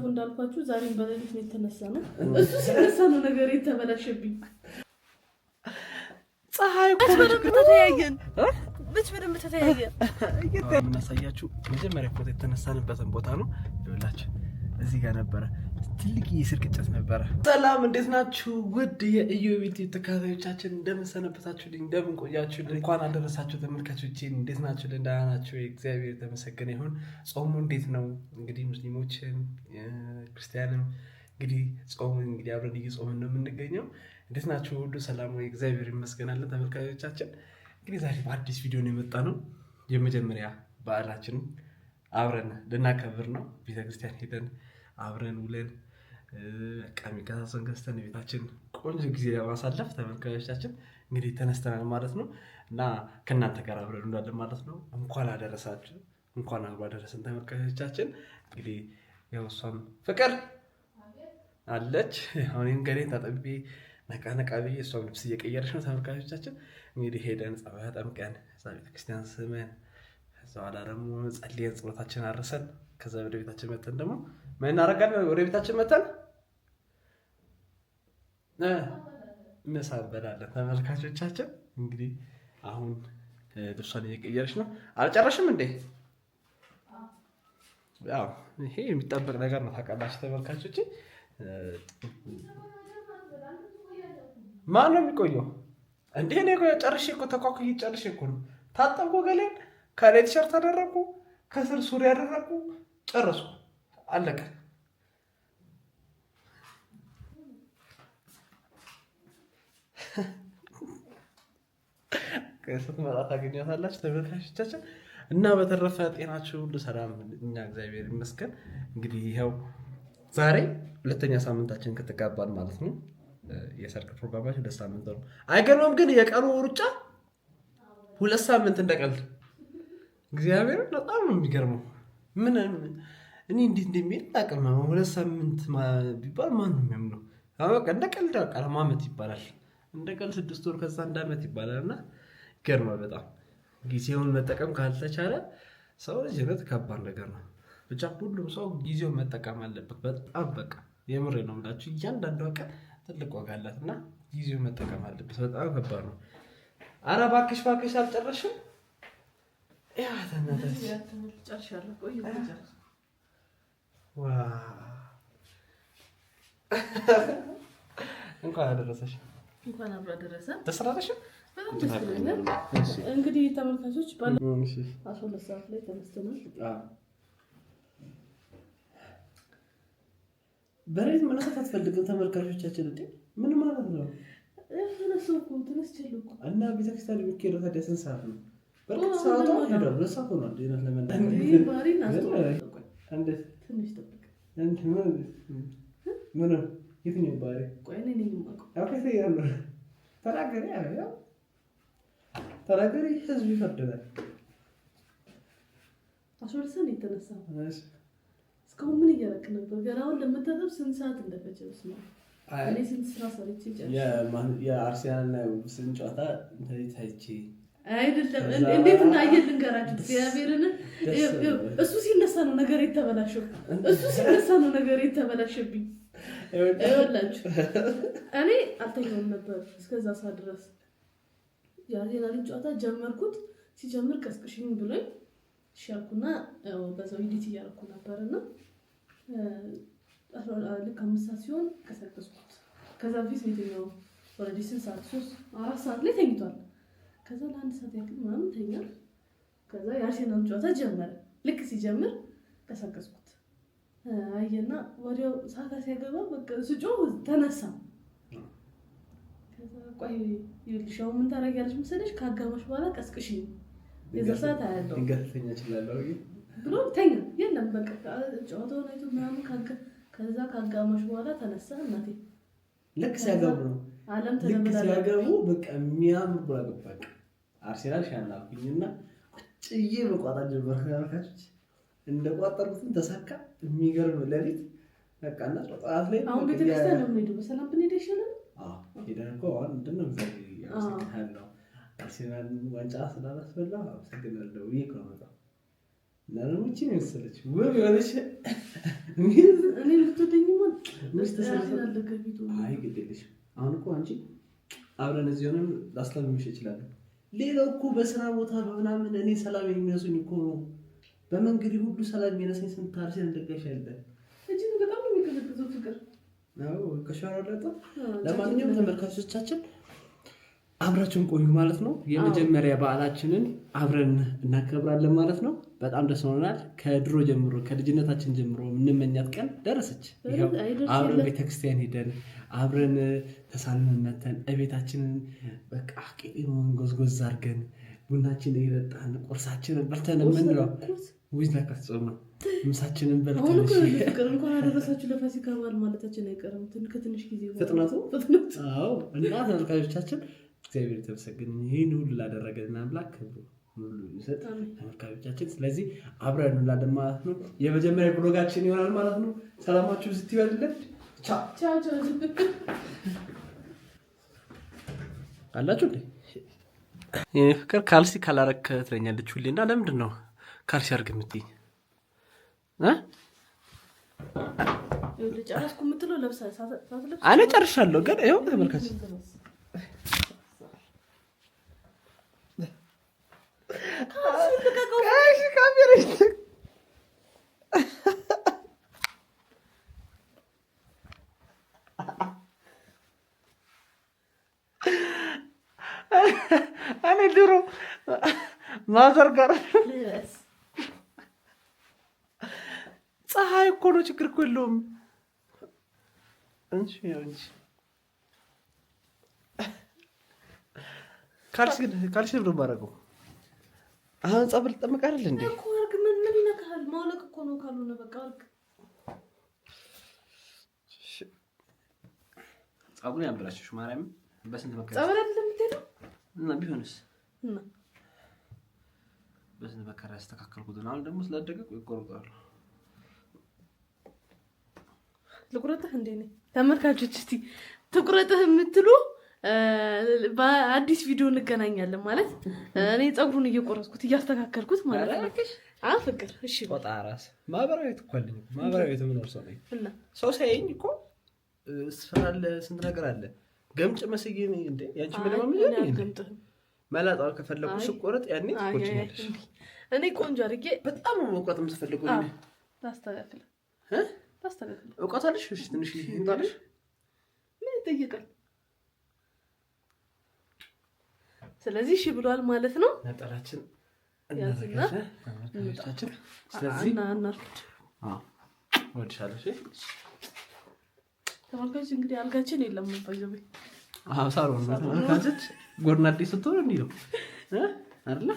እንዳልኳችሁ ዛሬም በሌሊት ነው የተነሳነው። እሱ ሲነሳ ነው ነገር የተበላሸብኝ። ፀሐይ እኮ ተተያየን በደንብ ተተያየን። የምናሳያችሁ መጀመሪያ ፎቶ የተነሳንበትን ቦታ ነው። ይኸውላችሁ እዚህ ጋር ነበረ ትልቅ የስርቅጨት ነበረ። ሰላም እንዴት ናችሁ? ውድ የኢዮቢቲ ተከታታዮቻችን እንደምን ሰነበታችሁልኝ? እንደምን ቆያችሁልኝ? እንኳን አደረሳችሁ ተመልካቾቼ። እንዴት ናችሁ? ደህና ናችሁ? እግዚአብሔር የተመሰገነ ይሁን። ጾሙ እንዴት ነው? እንግዲህ ሙስሊሞችም ክርስቲያንም እንግዲህ ጾሙ እንግዲህ አብረን እየጾምን ነው የምንገኘው። እንዴት ናችሁ? ሁሉ ሰላም ወይ? እግዚአብሔር ይመስገናል። ተመልካቾቻችን እንግዲህ ዛሬ በአዲስ ቪዲዮ ነው የመጣ ነው። የመጀመሪያ በዓላችንን አብረን ልናከብር ነው። ቤተክርስቲያን ሄደን አብረን ውለን ቀሚቃሳን ገዝተን ቤታችን ቆንጆ ጊዜ ለማሳለፍ ተመልካቾቻችን እንግዲህ ተነስተናል ማለት ነው። እና ከእናንተ ጋር አብረን እንዳለን ማለት ነው። እንኳን አደረሳችሁ፣ እንኳን አብሮ አደረሰን ተመልካቾቻችን። እንግዲህ ያው እሷም ፍቅር አለች። አሁን እንግዲህ ታጠቢ ነቃ ብዬ እሷም ልብስ እየቀየረች ነው ተመልካቾቻችን። እንግዲህ ሄደን ጸበል ጠምቀን ቤተክርስቲያን ስመን ከዛ በኋላ ደግሞ ጸልየን ጸሎታችንን አድርሰን ከዛ ወደ ቤታችን መተን ደግሞ ምን እናደርጋለን? ወደ ቤታችን መተን ምሳ እንበላለን ተመልካቾቻችን። እንግዲህ አሁን ልብሷን እየቀየረች ነው። አልጨረሽም እንዴ? ያው ይሄ የሚጠበቅ ነገር ነው ታውቃላችሁ ተመልካቾቼ። ማን ነው የሚቆየው እንዴ? እኔ ጨርሼ እኮ ተኳኩዬ ጨርሼ እኮ ነው። ታጠብኩ፣ ገሌን ከላይ ቲሸርት አደረኩ፣ ከስር ሱሪ አደረኩ፣ ጨረስኩ፣ አለቀ። ስትመጣ ታገኛታላችሁ ተመልካቾቻችን። እና በተረፈ ጤናችሁ ሁሉ ሰላም? እኛ እግዚአብሔር ይመስገን። እንግዲህ ይኸው ዛሬ ሁለተኛ ሳምንታችን ከተጋባን ማለት ነው። የሰርግ ፕሮግራማችን 2 ሳምንት ነው። አይገርምም? ግን የቀኑ ሩጫ 2 ሳምንት እንደቀልድ እግዚአብሔር በጣም ነው የሚገርመው። ምን እኔ እንዴት እንደሚል አቅም 2 ሳምንት ቢባል ማን ነው የሚያምነው? በቃ እንደ ቀልድ በቃ ለማመት ይባላል። እንደ ቀልድ 6 ወር ከዛ 1 ዓመት ይባላል። እና ይገርማል በጣም ጊዜውን መጠቀም ካልተቻለ ሰው ልጅ ከባድ ነገር ነው። ብቻ ሁሉም ሰው ጊዜውን መጠቀም አለበት። በጣም በቃ የምሬ ነው የምላችሁ። እያንዳንዷ ቀን ትልቅ ዋጋ አላት እና ጊዜውን መጠቀም አለበት። በጣም ከባድ ነው። ኧረ እባክሽ አልጨረስሽም? ያ ተነደስ ጨርሻለሁ። ቆይ እንኳን አደረሰሽ። እንኳን አብሮ አደረሰን። ደስ አላለሽም? በጣም ደስ ብሎኛል። እንግዲህ ተመልካቾች ባለ 12 ሰዓት ላይ ተነስተናል። በሬት መነሳት አትፈልግም ተመልካቾቻችን? እንዴ ምን ማለት ነው? ተነስቼልኩ እና ቤተክርስቲያን የሚካሄደው ታዲያ ስንት ሰዓት ነው? በርካታ ሰዓት ነው ሄደው 2 ሰዓት ሆኗል። ዲናት ለመናገር ትንሽ ጠብቅ። ምን የትኛው ባሪ? ቆይ እኔ ነኝ የማውቀው። ኦኬ ያለው ተናገሪ፣ ህዝብ ይፈርዳል። 12 ሰዓት ነው የተነሳው። እስካሁን ምን እያደረክ ነበር? ገና አሁን ለመታጠብ ስንት ሰዓት እንደፈጀስ ነው? እኔ ስንት ስራ ሰርቼ ጨርሼ የአርሰናልና ስንት ጨዋታ ታይቼ አይደለም እንዴት እንዳየህ ልንገራችሁ። እግዚአብሔርን እሱ ሲነሳ ነው ነገር የተበላሸብኝ። ይኸውላችሁ እኔ አልተኛውም ነበር እስከዛ ሰዓት ድረስ። የአርሰናልን ጨዋታ ጀመርኩት። ሲጀምር ቀስቅሽኝ ብሎኝ ሻልኩና በዛው ሂዲት እያደረኩ ነበርና ልክ 5 ሰዓት ሲሆን ቀሰቀስኩት። ከዛ በፊት ነው ኦልሬዲ 6 ሰዓት 4 ሰዓት ላይ ተኝቷል። ከዛ ለ1 ሰዓት ያክል ምናምን ተኛል። ከዛ የአርሰናል ጨዋታ ጀመረ። ልክ ሲጀምር ቀሰቀስኩት። አየና ወዲያው ሳካ ሲያገባ በቃ ስጮህ ተነሳ። ከዛ ቆይ ይልሻው ምን ታረጋለሽ መሰለሽ? ካጋማሽ በኋላ ቀስቅሽኝ የዛ ሰዓት አያለው እንገተኛ ይችላል ብሎ ተኛ። የለም በቃ ጨዋታውን አይቶ ምናምን ከዛ ካጋማሽ በኋላ ተነሳ። እናቴ ልክ ሲያገቡ ነው ዓለም ተለበላለ። ሲያገቡ በቃ የሚያምር ጎል አገባክ። አርሰናል ሻናኩኝና ቁጭዬ መቋጣት ጀመረ። ያልካች እንደቋጠርኩትን ተሳካ። የሚገርም ለሊት በቃ እና ጧት ላይ አሁን ቤተክርስቲያን ነው የምንሄደው። በሰላም ብንሄድ ይሻላል። ሄደን እኮ አሁን ምንድን ነው አርሰናል ዋንጫ ስላላስበላ አመሰግናለሁ። ይሄ ነው በጣም ለነውጪ ነው መሰለች ወይ ወለሽ እኔ ልትወደኝ ማለት ተሰራለከ ቪዲዮ አይ ግዴለሽ አሁን እኮ አንቺ አብረን እዚህ ሆነን ላስላምሽ ይችላል። ሌላው እኮ በስራ ቦታ በምናምን እኔ ሰላም የሚነሱኝ እኮ በመንገድ ሁሉ ሰላም የሚነሳኝ ስንት አርሴ እንደጋሽ ያለ እጂ በጣም ነው የሚከለክተው ፍቅር አዎ ከሻራለታ ለማንኛውም ተመልካቾቻችን አብራችን ቆዩ ማለት ነው። የመጀመሪያ በዓላችንን አብረን እናከብራለን ማለት ነው። በጣም ደስ ብሎናል። ከድሮ ጀምሮ ከልጅነታችን ጀምሮ የምንመኛት ቀን ደረሰች። ይሄው አብረን ቤተክርስቲያን ሄደን አብረን ተሳልመን መተን እቤታችንን በቃ ቄጤማውን ጎዝጎዝ አድርገን ቡናችንን እየጠጣን ቁርሳችንን በልተን የምንለው ዊዝ ለካጽም ነው። ምሳችንን በልተን እሺ ፍቅር እንኳን አደረሳችሁ ለፋሲካ በዓል ማለታችን አይቀርም። ከትንሽ ጊዜ ፍጥነቱ አዎ እና ተመልካቾቻችን እግዚአብሔር የተመሰገነ ይሄን ሁሉ ላደረገልን አምላክ ክብሩ ሁሉ ይሰጥ ተመልካቾቻችን። ስለዚህ አብረን እንላለን ማለት ነው። የመጀመሪያ ብሎጋችን ይሆናል ማለት ነው። ሰላማችሁ ዝት ይበልልን። ቻው ቻው ቻው አላችሁ እንዴ የኔ ፍቅር ካልሲ ካላረክ ትለኛለች ሁሌና ለምንድን ነው ካልሲ አርግ የምትይኝ ለጨረስኩ የምትለው ለብሳ ሳትለብስ እኔ ጨርሻለሁ ግን ይኸው ተመልካች እኔ ድሮ ማዘር ጋር ፀሐይ እኮ ነው ችግር እኮ የለውም እንጂ ካልሲ ብሎ ማረገው አሁን ጸብል ጠመቅ አይደል እንዴ እኮ አርግ ምን ይነካል ማውለቅ እኮ ነው ካልሆነ በቃ አርግ ጸጉን ያምራችሽ ማርያም በስንት መከራ ጸበል አይደለም የምትሄደው እና ቢሆንስ እና በስንት መከራ ያስተካከልኩት ነው። አሁን ደግሞ ስላደገ ይቆርጣሉ። ልቁረጥህ እንዴ ነኝ ተመልካቾች እስቲ ትቁረጥህ የምትሉ በአዲስ ቪዲዮ እንገናኛለን ማለት እኔ ጸጉሩን እየቆረጥኩት እያስተካከልኩት ማለት ነው። ፍቅር እሺ ወጣ ራስ ማህበራዊ ትኳልኝ ማህበራዊ ተምኖር ሰው ነኝ እና ሰው ሳይኝ እኮ ስራለ ስንት ነገር አለ ገምጭ መስዬ ነኝ እንዴ ያንቺ ምንም ምን መላጣው ከፈለኩ ስቆረጥ ያኔ ትቆጭኛለሽ። እኔ ቆንጆ አድርጌ በጣም መውቀት የምትፈልጉ ነኝ ታስተካክለ ታስተካክለ እውቀታለሽ እሺ ትንሽ እንታለሽ ምን ይጠይቃል። ስለዚህ እሺ ብሏል ማለት ነው። ነጠላችን እናዘጋጃለን። ስለዚህ እናርፍድ ወድሻለሁ። እሺ ተመልካቾች እንግዲህ አልጋችን የለም ባይዘው ሳሎን ነው ተመልካቾች ጎርና አዲስ ስትሆን እንዴ ነው አይደል?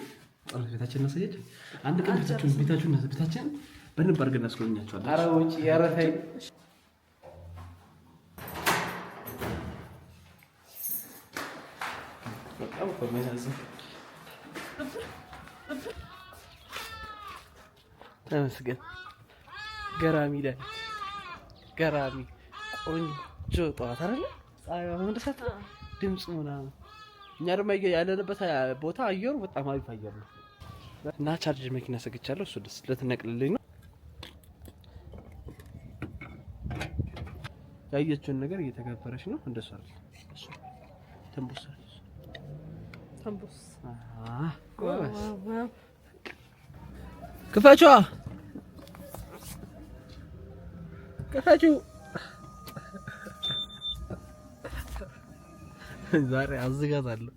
ቤታችን እናሳየች አንድ ቀን ቤታችን በደንብ አድርገን እናስጎብኛቸዋለን። ኧረ ውጪ ኧረ ተይ በጣም ኮሜንት ተመስገን ገራሚ ቆንጆ ጠዋት አይደል? ፀሐይ መመለሳት ድምጽ ምናምን እኛ ደግሞ ያለንበት ቦታ አየሩ በጣም አሪፍ አየር ነው እና ቻርጅ መኪና ሰግቻለሁ። እሱ ደስ ለተነቅልልኝ ነው። ያየችውን ነገር እየተጋበረች ነው። እንደሱ አይደል? እሱ ተንቦስ ክፈችዋ ዛሬ አዝጋታለሁ።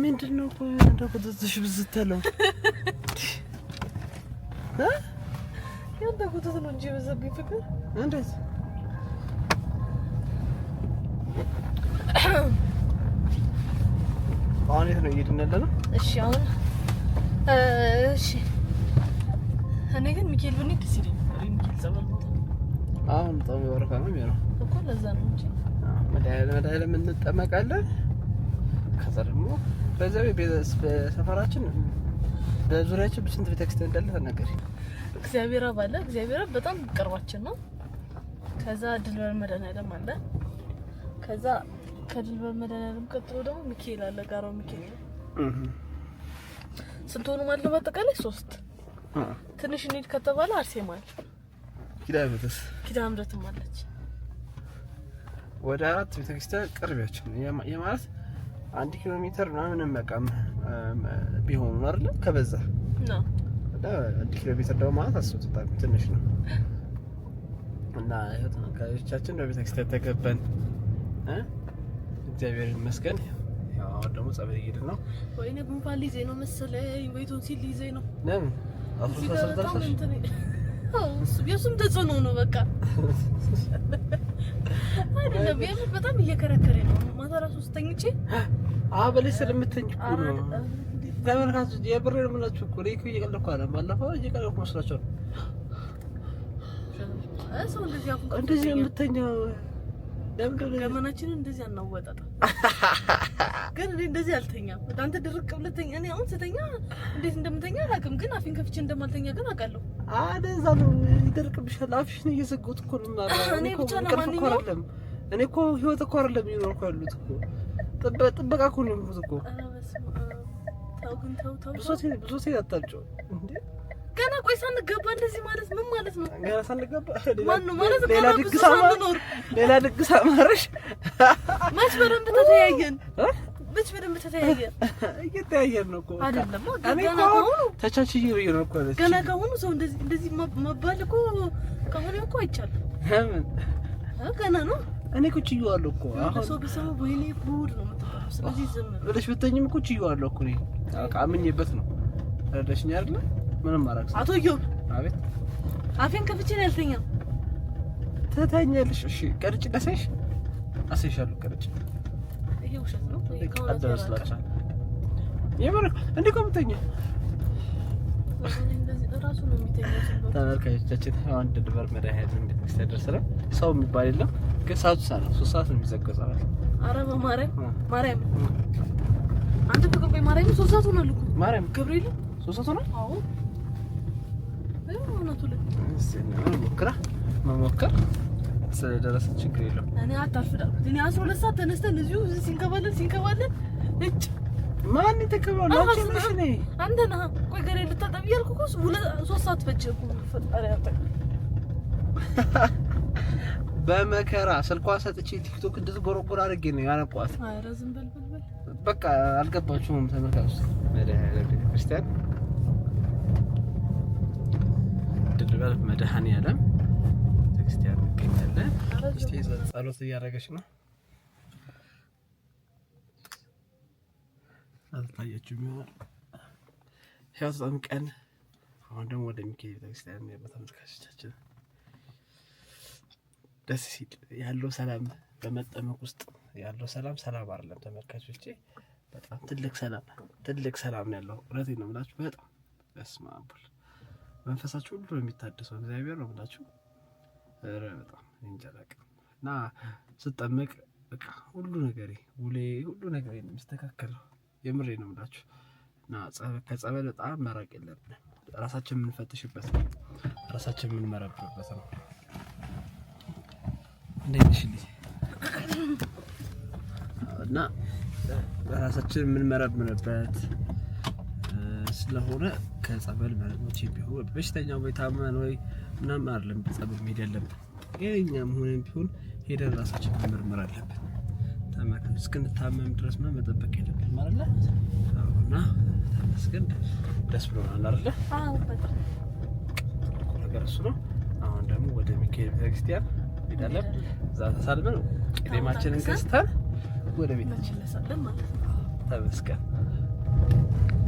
ምንድነው እንደቆጥተሽ ብዝተለው ያንተ ቆጥተሽ ነው እንጂ በዘብኝ ፍቅር እንዴት አሁን የት ነው እየሄድን ያለነው? እሺ አሁን እሺ እኔ ግን ሚካኤል ብንሄድ ደስ ይለኛል። አሁን በጣም ወርፋ ነው የሚሆነው እኮ ለዛ ነው እንጂ መድኃኒዓለም እንጠመቃለን። ከዛ ደግሞ በዛው በሰፈራችን በዙሪያችን ስንት ቤተክርስቲያን እንዳለ ተናገሪ። እግዚአብሔር አባለ እግዚአብሔር በጣም ቅርባችን ነው። ከዛ ድልበር መድኃኒዓለም አለ። ከዛ ከድልበር መድኃኒዓለም ቀጥሎ ደግሞ ሚካኤል አለ። ጋራው ሚካኤል ስንት ሆነ ማለት ነው? በአጠቃላይ 3 ትንሽ እንሂድ ከተባለ አርሴማ አለ። ኪዳነ ምሕረትም አለች። ወደ 4 ቤተክርስቲያን ቅርቢያችን የማለት 1 ኪሎ ሜትር ምናምን መቃም ቢሆኑ አይደል? ከበዛ ነው እና 1 ኪሎ ሜትር ደግሞ ማለት አስወጣጣ ትንሽ ነው። እና ከቻችን በቤተክርስቲያን ተገበን እግዚአብሔር ይመስገን። ያው ደግሞ ጸበል እየሄድን ነው። ወይኔ ጉንፋን ሊይዘኝ ነው መሰለኝ፣ ወይ ቶንሲል ሊይዘኝ ነው። ለምን የሱም ተጽዕኖ ነው በቃ አይደለም። የምር በጣም እየከረከረኝ ነው። ማታ ራሱ ስተኝቼ በላይ ስለምተኝ እኮ ነው። ተመልካቾች የብር ነው የምላችሁ እኮ እኔ እየቀለድኩ አይደለም። ባለፈው እየቀለድኩ መስላችኋል። ሰው እንደዚህ የምተኛው ገመናችንን እንደዚህ አናወጣጣ። ግን እኔ እንደዚህ አልተኛም። አንተ ድርቅ ብለህ ተኛ። እኔ አሁን ስተኛ እንዴት እንደምተኛ አላውቅም፣ ግን አፌን ከፍቼ እንደማልተኛ ግን አውቃለሁ። እንደዛ ነው። ይደርቅብሻል። አፍሽን እየዘጋሁት እኮ ነው ማለት። እኔ ብቻ ለማንኛውም እኔ እኮ ህይወት እኮ አይደለም የሚኖር እኮ ያሉት እኮ ጥበቃ እኮ ነው የሚሉት እኮ። ተው ግን ተው ብዙ አታልጨው እንዴ! ገና ቆይ ሳንገባ እንደዚህ ማለት ምን ማለት ነው? ገና ሳንገባ ማን ነው ማለት? ሌላ ድግስ አማረሽ። መች በደንብ ተተያየን? እየተያየን ነው እኮ አይደለም። ገና ከሆኑ ተቻችዬ ነው እኮ አለች። ገና ከሆኑ ሰው እንደዚህ መባል እኮ ከሆነ እኮ አይቻልም። ለምን ገና ነው። እኔ እኮ ችዬዋለሁ እኮ አሁን ሰው ቢሰማ ወይኔ ጉድ ነው የምትባለው። ስለዚህ ዝም ብለሽ ብትተኝም እኮ ችዬዋለሁ እኮ እኔ አምኜበት ነው። ረዳሽኝ አይደለ? ምንም አራክስ አቶ ይው አቤት። አፌን ከፍቼ ነው ያልተኛው። ተተኛለሽ? እሺ ቀርጭ ደሰሽ አሰይሻለሁ። ቀርጭ ይሄ ውሸት ነው። አደረስላችሁ የምር እንዴ ቆምተኛ እንደዚህ ራሱ ነው የሚተኛው። ተመልካቾቻችን አሁን ድልበር መድኃኒዓለም ቤተክርስቲያን ደርሰናል። ሰው የሚባል የለም፣ ግን ሰዓቱ ሳለ 3 ሰዓት ነው የሚዘጋው። ጸበል ኧረ በማርያም አንተ ፍቅር ቆይ ማርያም 3 ሰዓት ሆኗል እኮ ማርያም ገብርኤል 3 ሰዓት ሆኗል። አዎ መሞከር ስለደረሰ ችግር የለውም። እኔ አታፍዳ እኔ 12 ሰዓት ተነስተን እዚሁ ሲንከባለን እጭ ማን ይተከባል? አንተ ነህ። ቆይ ገሬ ልታጠብ እያልኩ እኮ 3 ሰዓት ፈጀ እኮ ፈጣሪ ያጣ። በመከራ ስልኳን ሰጥቼ ቲክቶክ እንድትጎረጎር አድርጌ ነው ያነቋት። ኧረ ዝም በል በቃ አልገባችሁም ተመልካቾች። ቤተክርስቲያን ድልበር መድኃኒዓለም ቤተክርስቲያን እንገኛለን። እስቲ ጸሎት እያደረገች ነው። አልታያችሁም ይሆናል። ህይወት በጣም ቀን። አሁን ደግሞ ወደ ሚካኤል ቤተክርስቲያን ተመልካቾቻችን ደስ ሲል ያለው ሰላም በመጠመቅ ውስጥ ያለው ሰላም አይደለም ተመልካቾቼ። በጣም ትልቅ ሰላም ነው ያለው። እውነቴን ነው የምላችሁ። በጣም በስመ አብ መንፈሳችሁ ሁሉ የሚታደሰው እግዚአብሔር ነው የምላችሁ። በጣም እንጀላቅ እና ስጠመቅ በቃ ሁሉ ነገር የሚስተካከለው የምሬ ነው የምላችሁ። እና ከጸበል በጣም መራቅ የለብንም። ራሳችን የምንፈትሽበት ነው፣ ራሳችን የምንመረምርበት ነው። እንደዚህ እና ራሳችን የምንመረምርበት ስለሆነ ከጸበል መረሞች ቢሆን በሽተኛው ወይ ታመን ወይ ምናምን አይደለም ጸበል መሄድ ያለብን። የኛም ሆነን ቢሆን ሄደን ራሳችን መመርመር አለብን። ተመከረ እስክንታመም ድረስ መጠበቅ የለብን ማለት ነው። እና ተመስገን ደስ ብሎናል አይደለ? አዎ በጣም ነገር እሱ ነው። አሁን ደግሞ ወደ ሚካኤል ቤተክርስቲያን ሄዳለን። እዛ ተሳልመን ቅዴማችንን ገዝተን ወደ ቤታችን እንመለሳለን ማለት ነው። ተመስገን።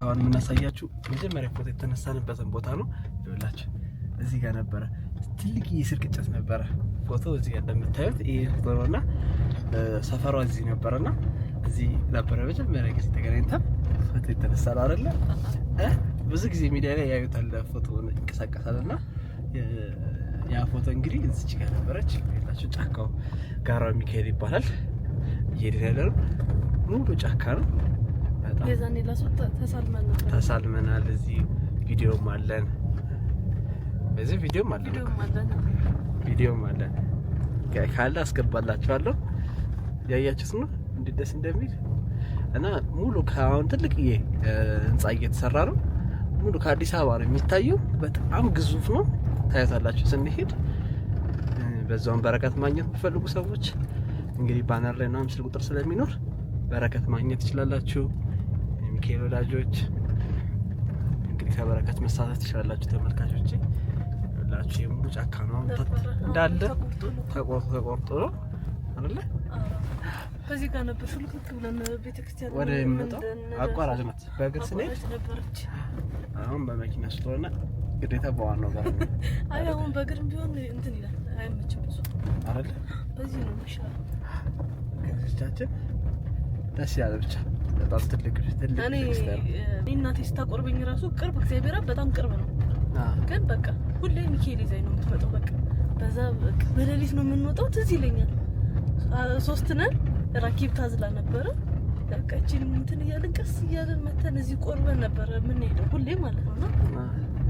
አሁን የምናሳያችሁ መጀመሪያ ፎቶ የተነሳንበትን ቦታ ነው። ይኸውላችሁ እዚህ ጋር ነበረ ትልቅ የስር ቅጨት ነበረ። ፎቶ እዚህ ጋር እንደምታዩት ይሄ ፎቶ ነውና ሰፈሯ እዚህ ነበርና እዚህ ነበረ መጀመሪያ ጊዜ ተገናኝተን ፎቶ የተነሳነው አይደለ? ብዙ ጊዜ ሚዲያ ላይ ያዩታል ፎቶ ይንቀሳቀሳልና ያ ፎቶ እንግዲህ እዚች ጋር ነበረች። ያላችሁ ጫካው ጋራው ሚካኤል ይባላል። እየሄድን ያለ ነው ሙሉ ጫካ ነው። በጣም የዛኔ ላስወጣ ተሳልመናል። እዚህ ቪዲዮም አለን። በዚህ ቪዲዮም አለን ካለ አስገባላችኋለሁ። ያያችሁት ነው እንዴት ደስ እንደሚል እና ሙሉ ከአሁን ትልቅዬ ህንጻ እየተሰራ ነው። ሙሉ ከአዲስ አበባ ነው የሚታየው። በጣም ግዙፍ ነው። ታያታላችሁ ስንሄድ። በዛውም በረከት ማግኘት የምትፈልጉ ሰዎች እንግዲህ ባነር ላይ ነው ምስል ቁጥር ስለሚኖር በረከት ማግኘት ትችላላችሁ። የሚካኤል ወዳጆች እንግዲህ ከበረከት መሳተፍ ትችላላችሁ። ተመልካቾቼ ሁላችሁ የሙሉ ጫካ ነው እንዳለ ተቆርጦ ነው አይደለ? ከዚህ ጋር ነበር ሹልክክ ብለን ቤተክርስቲያን ወደ የሚመጣው አቋራጭ ናት። በእግር ስንሄድ አሁን በመኪና ስለሆነ ግዴታ በዋናው ጋር ነው። አይ አሁን በእግርም ቢሆን እንትን ይላል አይመችም ብዙ አይደለ? በዚህ ነው የሚሻለው። ከዚህቻችን ደስ ያለ ብቻ በጣም ትልቅ እኔ እናቴ ስታቆርበኝ ራሱ ቅርብ እግዚአብሔር በጣም ቅርብ ነው። ግን በቃ ሁሌ ሚካኤል ይዘኝ ነው የምትመጣው። በቃ በዛ በሌሊት ነው የምንወጣው። ትዝ ይለኛል 3 ነን ራኪብ ታዝላ ነበረ። በቃ እቺን እንትን እያልን ቀስ እያልን መተን እዚህ ቆርበን ነበረ የምንሄደው ሁሌ ማለት ነው።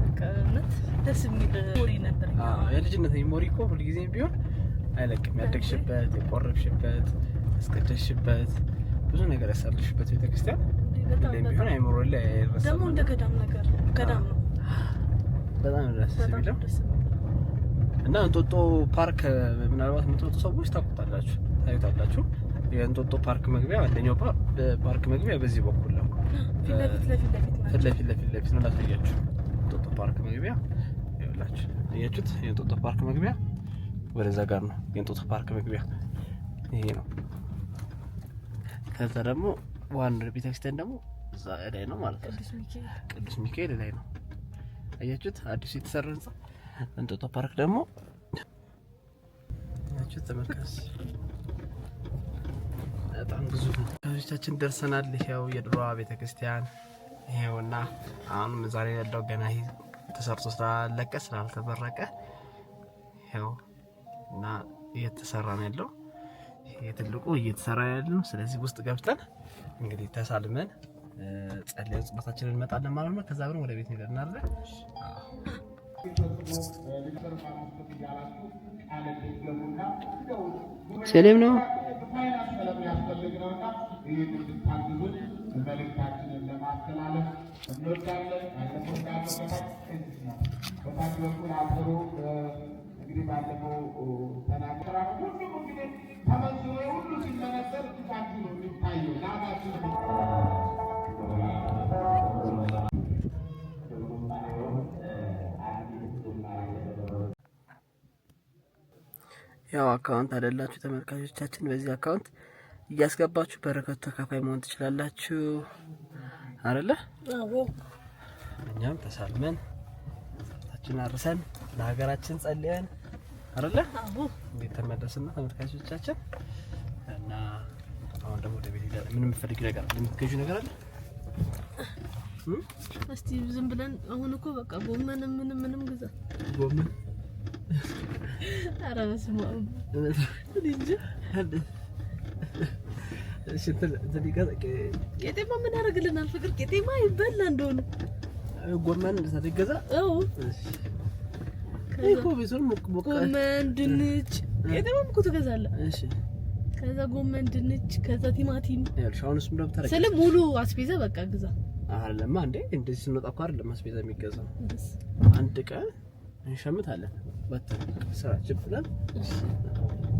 በቃ እውነት ደስ የሚል ሞሪ ነበር። የልጅነት ሞሪ እኮ ሁልጊዜም ቢሆን አይለቅም። ያደግሽበት፣ የቆረብሽበት፣ ያስቀደስሽበት ብዙ ነገር ያሳልፍሽበት ቤተክርስቲያን ሁሌም ቢሆን አይምሮ ላይ አይረሳም። ደግሞ እንደ ገዳም ነገር ነው። ገዳም ነው። በጣም ደስ የሚለው እና እንጦጦ ፓርክ ምናልባት የምትወጡ ሰዎች ታውቁታላችሁ፣ ታዩታላችሁ። የእንጦጦ ፓርክ መግቢያ አንደኛው ፓርክ መግቢያ በዚህ በኩል ነው። ፊት ለፊት ነው ላሳያችሁ። እንጦጦ ፓርክ መግቢያ ይኸውላችሁ፣ አያችሁት? የእንጦጦ ፓርክ መግቢያ ወደዛ ጋር ነው። የእንጦጦ ፓርክ መግቢያ ይሄ ነው። ከዛ ደግሞ ዋናው ቤተክርስቲያን ደግሞ እዛ ላይ ነው ማለት ነው። ቅዱስ ሚካኤል ላይ ነው። አያችሁት? አዲስ የተሰራ ህንጻ። እንጦጦ ፓርክ ደግሞ አያችሁት? ተመልካች በጣም ብዙ ከቤታችን ደርሰናል። ይሄው የድሮዋ ቤተክርስቲያን ይሄውና አሁን ዛሬ ያለው ገና ይሄ ተሰርቶ ስላለቀ ስላልተበረቀ ይሄው እና እየተሰራ ነው ያለው። ይሄ ትልቁ እየተሰራ ያለው። ስለዚህ ውስጥ ገብተን እንግዲህ ተሳልመን ጸልየን ጸሎታችንን እንመጣለን ማለት ነው። ከዛ ብለን ወደ ቤት እንሄዳለን አይደል? ሰላም ነው። ያው አካውንት አይደላችሁ ተመልካቾቻችን፣ በዚህ አካውንት እያስገባችሁ በረከቱ ተካፋይ መሆን ትችላላችሁ አይደለ? አዎ። እኛም ተሳልመን ሰርታችን አርሰን ለሀገራችን ጸልየን አይደለ? አዎ። እንዴት ተመለስና ተመልካቾቻችን እና አሁን ደግሞ ወደ ቤት ሄደን ምን የምትፈልጊው ነገር አለ? የምትገዢው ነገር አለ? እስቲ ዝም ብለን አሁን እኮ በቃ ጎመን ምንም ግዛ። ጎመን ኧረ በስመ አብ እንጂ እሺ ቄጤማ ምን ያደርግልናል? ፍቅር ቄጤማ ይበላ እንደሆነ ጎመን ሳትገዛ? አዎ እሺ እኮ ቢሆን ጎመን ድንች ቄጤማም እኮ ትገዛለህ። እሺ ከዛ ጎመን ድንች ከዛ ቲማቲም ያልሽ አሁንስ ምን ደብተር ስለ ሙሉ አስቤዛ በቃ ግዛ። አይደለም እንዴ እንደዚህ ስንወጣ እኮ አይደለም አስቤዛ የሚገዛው። አንድ ቀን እንሸምታለን ወጥተን ስራችን ብለን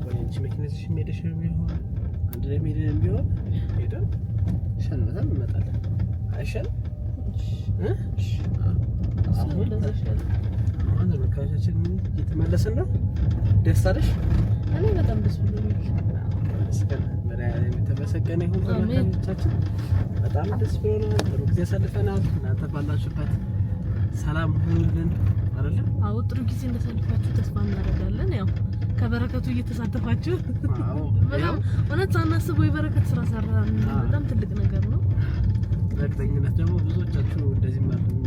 ወይንቺ መኪናሽ ሄደሽ ቢሆን አንድ ላይ ሄደን ቢሆን ሄደን ሸምተን እንመጣለን። አይሻልም? አሁን ተመልካቾቻችን እየተመለስን ነው። ደስ አለሽ? እኔ በጣም ደስ ብሎኛል። የተመሰገነ ይሁን ተመልካቾቻችን፣ በጣም ደስ ብሎናል። ጥሩ ጊዜ አሳልፈናል። እናንተ ባላችሁበት ሰላም ሁኑልን አይደል? አዎ ጥሩ ጊዜ እንዳሳልፋችሁ ተስፋ እናደርጋለን። ያው ከበረከቱ እየተሳተፋችሁ በጣም እውነት ሳናስበው የበረከት ስራ ሰራን። በጣም ትልቅ ነገር ነው። በእርግጠኝነት ደግሞ ብዙዎቻችሁ እንደዚህ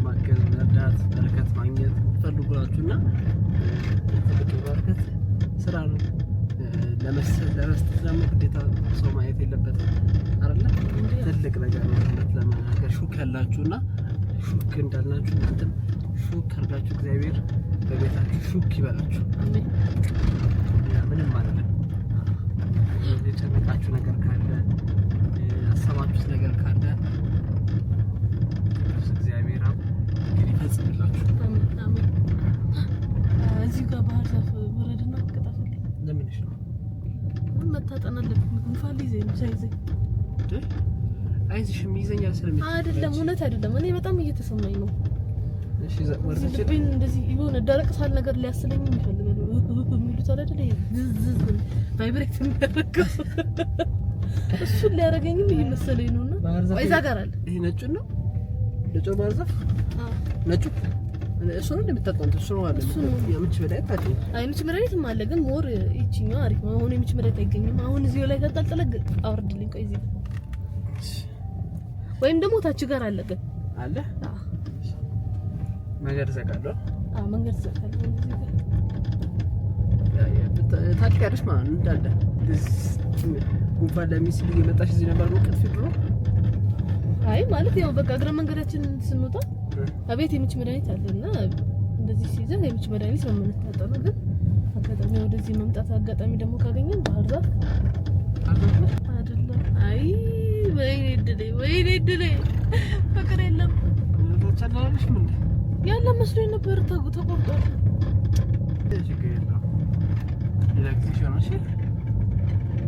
ማገዝ፣ መርዳት፣ በረከት ማግኘት ፈልጉላችሁና ትልቅ በረከት ስራ ነው። ለመስጠት ደግሞ ግዴታ ሰው ማየት የለበትም አይደለ? ትልቅ ነገር ነው ለማናገር ሹክ ያላችሁና ሹክ እንዳልናችሁ እናንተም ሹክ አድርጋችሁ እግዚአብሔር በቤታችሁ ሹክ ይበላችሁ። ምንም አይደለም። የጨነቃችሁ ነገር ካለ ያሰባችሁት ነገር ካለ እግዚአብሔር እንግዲህ ይፈጽምላችሁ። አሜን። እዚህ ጋር ባህር ዛፍ ወረድና ቅጣፈልኝ። ለምንሽ ነው መታጠን አለብኝ። ጉንፋን ሊይዘኝ ነው። ሳይዘኝ አይዝሽም ይዘኛል ስለምን አይደለም፣ እውነት አይደለም። እኔ በጣም እየተሰማኝ ነው። እሺ ወርደሽ እንደዚህ የሆነ ደረቅ ሳል ነገር ሊያስለኝ ይፈልጋል የሚሉት አይደል? ዝዝ ቫይብሬት የሚያደርገው እሱን ሊያደርገኝም እየመሰለኝ ነውና ወይዛ ጋር አለ። ይሄ ነጩ ነው ነጩ ባህር ዛፍ ነጩ እሱ ነው እንደምታጣንት እሱ ነው አለ። የምች መድኃኒት ታውቂ? አይ ምች መድኃኒትም አለ፣ ግን ሞር ይቺኛው አሪፍ ነው። አሁን የምች መድኃኒት አይገኝም። አሁን እዚሁ ላይ ተጣጣለ አውርድልኝ። ቆይ እዚህ ወይም ደግሞ ታች ጋር አለ ግን አለ መንገድ ዘጋለሁ። መንገድ ዘጋለሁ። ታች ጋርስ ማለት እንዳለ ጉንፋን ለሚስል እየመጣሽ እዚህ ነበር ወቅት ድሮ። አይ ማለት ያው በቃ እግረ መንገዳችን ስንወጣ አቤት የምች መድኃኒት አለና እንደዚህ ሲይዘን የምች መድኃኒት ነው የምንታጠነው። ግን አጋጣሚ ወደዚህ መምጣት አጋጣሚ ደግሞ ካገኘን ባህር ዛፍ አይደለም። አይ ወይኔ እድሌ ፍቅር የለም ተቻላለሽ ምን ያለ መስሎኝ ነበር። ተቆርጧል። ችግር የለውም። ሌላ ጊዜ ሲሆን እሺ።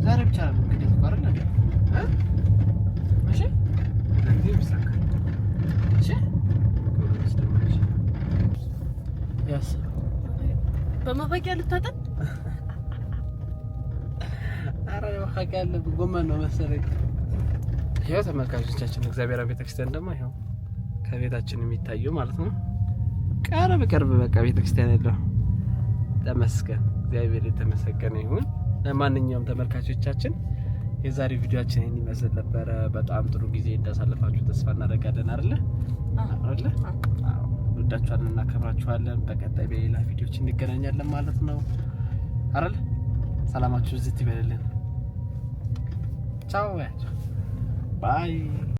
ዛሬ ብቻ ነው እንግዲህ ተባረ ነገር እሺ። ለዚህ ብሳካ እሺ። ያስ በማፈቂያ ልታጠን አረ ማፈቂያ ያለ ጎመን ነው መሰለኝ። ያው ተመልካቾቻችን እግዚአብሔር ቤተክርስቲያን ደግሞ ይሄው ከቤታችን የሚታየው ማለት ነው። ቀረ በቅርብ በቃ ቤተክርስቲያን ያለው ተመስገን፣ እግዚአብሔር የተመሰገነ ይሁን። ለማንኛውም ተመልካቾቻችን የዛሬ ቪዲዮአችን ይሄን ይመስል ነበረ። በጣም ጥሩ ጊዜ እንዳሳለፋችሁ ተስፋ እናደርጋለን አይደለ? አዎ ወዳችኋለን፣ እናከብራችኋለን። በቀጣይ በሌላ ቪዲዮዎች እንገናኛለን ማለት ነው አይደለ? ሰላማችሁ ዝት ይበልልን። ቻው ባይ